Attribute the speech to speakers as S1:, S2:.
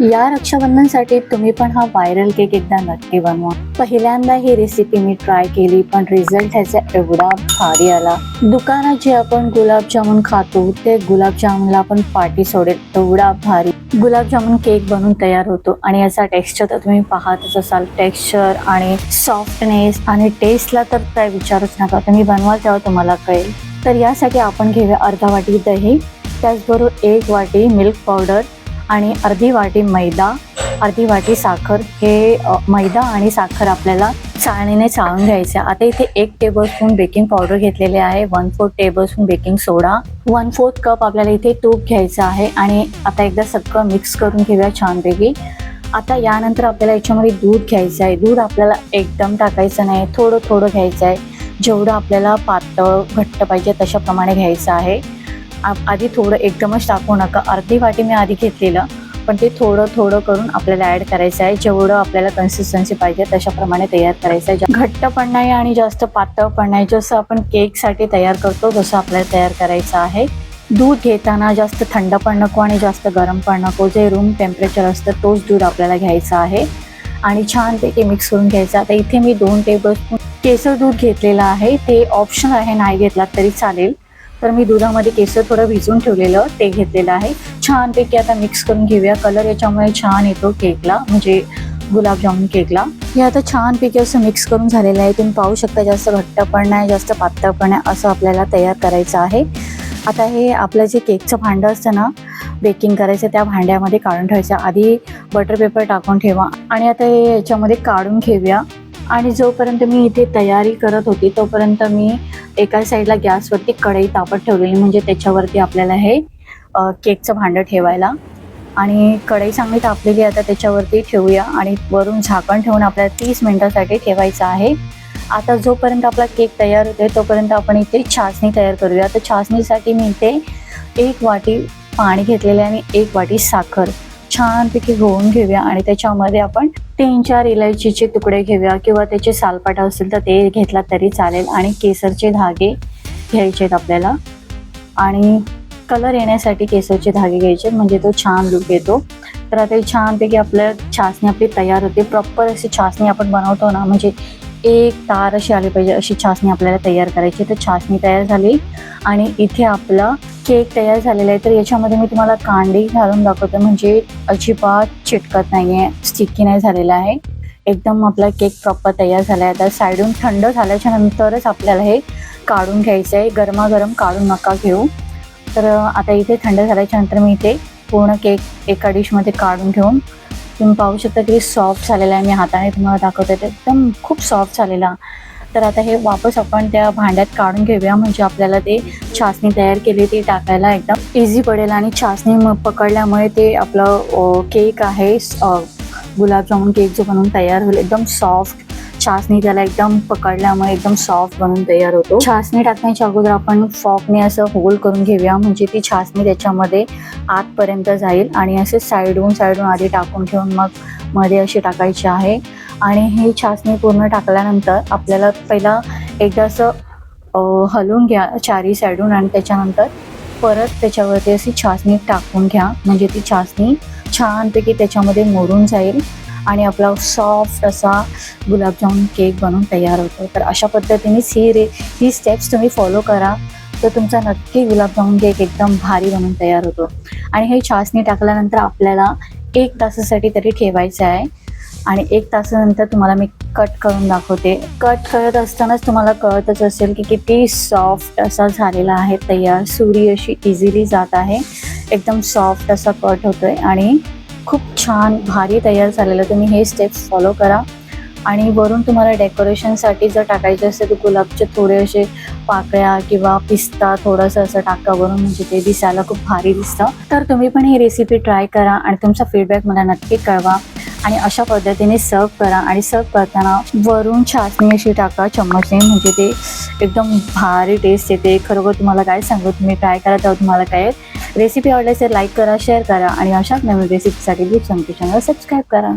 S1: या रक्षाबंधनसाठी तुम्ही पण हा व्हायरल केक एकदा नक्की बनवा। पहिल्यांदा ही रेसिपी मी ट्राय केली, पण रिझल्ट ह्याचा एवढा भारी आला। दुकानात जे आपण गुलाबजामुन खातो ते गुलाबजामुनला आपण पाठी सोडेल एवढा भारी गुलाबजामुन केक बनून तयार होतो। आणि याचा टेक्स्चर तर तुम्ही पाहतच असाल, टेक्स्चर आणि सॉफ्टनेस आणि टेस्टला तर काय विचारूच नका, तुम्ही बनवाल तेव्हा तुम्हाला कळेल। तर यासाठी आपण घेऊया अर्धा वाटी दही, त्याचबरोबर 1 वाटी मिल्क पावडर आणि अर्धी वाटी मैदा, अर्धी वाटी साखर। हे मैदा आणि साखर आपल्याला चाळणीने चाळून घ्यायचे। आता इथे 1 टेबलस्पून बेकिंग पावडर घेतलेले आहे, 1/4 टेबलस्पून बेकिंग सोडा, 1/4 कप आपल्याला इथे तूप घ्यायचं आहे। आणि आता एकदा सगळं मिक्स करून घेऊया छानपैकी। आता यानंतर आपल्याला याच्यामध्ये दूध घ्यायचं आहे। दूध आपल्याला एकदम टाकायचं नाही, थोडं थोडं घ्यायचं आहे। जेवढं आपल्याला पातळ घट्ट पाहिजे तशाप्रमाणे घ्यायचं आहे। आधी थोडं एकदमच टाकू नका, अर्धी वाटी मी आधी घेतलेलं, पण ते थोडं थोडं करून आपल्याला ॲड करायचं आहे। जेवढं आपल्याला कन्सिस्टन्सी पाहिजे तशाप्रमाणे तयार करायचं आहे। घट्ट पण नाही आणि जास्त पातळ पण नाही, जसं आपण केकसाठी तयार करतो तसं आपल्याला तयार करायचं आहे। दूध घेताना जास्त थंड पण नको आणि जास्त गरम पण नको, जे रूम टेम्परेचर असतं तोच दूध आपल्याला घ्यायचा आहे आणि छानपैकी मिक्स करून घ्यायचं। आता इथे मी 2 टेबलस्पून केसर दूध घेतलेलं आहे, ते ऑप्शनल आहे, नाही घेतला तरी चालेल। तर मी दुधामध्ये केसर थोडं भिजवून ठेवलेलं ते घेतलेलं आहे। छानपैकी आता मिक्स करून घेऊया। कलर याच्यामुळे छान येतो केकला, म्हणजे गुलाबजामुन केकला। हे आता छानपैकी असं मिक्स करून झालेलं आहे, तुम्ही पाहू शकता। जास्त घट्ट पण नाही, जास्त पातळ पण नाही, असं आपल्याला तयार करायचं आहे। आता हे आपलं जे केकचं भांडं असतं ना बेकिंग करायचं, त्या भांड्यामध्ये काढून ठेवायचं। आधी बटर पेपर टाकून ठेवा आणि आता हे याच्यामध्ये काढून घेऊया। आणि जोपर्यंत मी इथे तयारी करत होती तोपर्यंत मी एका साईडला गॅसवरती कढई तापत ठेवलेली, म्हणजे त्याच्यावरती आपल्याला हे केकचं भांडं ठेवायला। आणि कढई चांगली तापलेली, आता त्याच्यावरती ठेवूया आणि वरून झाकण ठेवून आपल्याला 30 मिनिटांसाठी ठेवायचं आहे। आता जोपर्यंत आपला केक तयार होते तोपर्यंत आपण इथे चासणी तयार करूया। तर चासणीसाठी मी इथे 1 वाटी पाणी घेतलेलं आहे आणि 1 वाटी साखर छानपैकी घोळून घेऊया। आणि त्याच्यामध्ये आपण 3-4 इलायचीचे तुकडे घेऊया, किंवा त्याचे सालपाट असेल तर ते घेतला तरी चालेल। आणि केसरचे धागे घ्यायचे आहेत आपल्याला, आणि कलर येण्यासाठी केसरचे धागे घ्यायचे, म्हणजे तो छान लुक येतो। तर आता छानपैकी आपल्या चासणी आपली तयार होते। प्रॉपर अशी चासणी आपण बनवतो ना, म्हणजे एक तार अशी आली पाहिजे, अशी चासणी आपल्याला तयार करायची। तर चासणी तयार झाली आणि इथे आपला केक तयार झालेला आहे। तर याच्यामध्ये मी तुम्हाला कांडी घालून दाखवते, म्हणजे अजिबात चिटकत नाही आहे, स्टिकी नाही झालेला आहे, एकदम आपला केक प्रॉपर तयार झाला आहे। आता साईडून थंड झाल्याच्या नंतरच आपल्याला हे काढून घ्यायचं आहे, गरमागरम काढून नका घेऊ। तर आता इथे थंड झाल्याच्या नंतर मी इथे पूर्ण केक एका डिशमध्ये काढून घेऊन, तुम्ही पाहू शकता किती सॉफ्ट झालेला आहे। मी हाताने तुम्हाला दाखवते, ते एकदम खूप सॉफ्ट झालेला। तर आता हे वापस आपण त्या भांड्यात काढून घेऊया, म्हणजे आपल्याला ते चासणी तयार केली ती टाकायला एकदम इझी पडेल। आणि चासणी पकडल्यामुळे ते आपलं केक आहे गुलाबजामुन केक जो बनवून तयार होईल एकदम सॉफ्ट, चासणी त्याला एकदम पकडल्यामुळे एकदम सॉफ्ट बनून तयार होतो। चासणी टाकण्याच्या अगोदर आपण फॉकने असं होल करून घेऊया, म्हणजे ती चासणी त्याच्यामध्ये आतपर्यंत जाईल। आणि असे साईडून आधी टाकून घेऊन मग मध्ये अशी टाकायची आहे। आणि ही चासणी पूर्ण टाकल्यानंतर आपल्याला पहिला एकदा असं हलवून घ्या चारी साईडून, आणि त्याच्यानंतर परत त्याच्यावरती अशी चासणी टाकून घ्या, म्हणजे ती चासणी छानपैकी त्याच्यामध्ये मोडून जाईल आणि आपला सॉफ्ट असा गुलाबजामुन केक बनवून तयार होतो। तर अशा पद्धतीनेच ही स्टेप्स तुम्ही फॉलो करा, तर तुमचा नक्की गुलाबजामुन केक एकदम भारी बनवून तयार होतो। आणि हे चासणी टाकल्यानंतर आपल्याला 1 तासासाठी तरी ठेवायचं आहे। आणि 1 तासानंतर तुम्हाला मी कट करून दाखवते। कट करत असतानाच तुम्हाला कळतच असेल की किती सॉफ्ट असा झालेला आहे तयार, सुरी अशी इझिली जात आहे, एकदम सॉफ्ट असा कट होतोय आणि खूप छान भारी तयार झालेलं। तुम्ही हे स्टेप्स फॉलो करा। आणि वरून तुम्हाला डेकोरेशनसाठी जर टाकायचे असेल तर गुलाबचे थोडे असे पाकळ्या किंवा पिस्ता थोडंसं असं टाका वरून, म्हणजे ते दिसायला खूप भारी दिसतं। तर तुम्ही पण ही रेसिपी ट्राय करा आणि तुमचा फीडबॅक मला नक्की कळवा। आणि अशा पद्धतीने सर्व करा, आणि सर्व करताना वरून चासणी अशी टाका चम्मचने, म्हणजे ते एकदम भारी टेस्ट येते। खरोखर तुम्हाला काय सांगू, तुम्ही ट्राय करा तेव्हा तुम्हाला काय रेसिपी आवडल्यास लाईक करा, शेअर करा, आणि अशाच नवीन रेसिपीसाठी प्लीज आमच्या चॅनल सबस्क्राईब करा।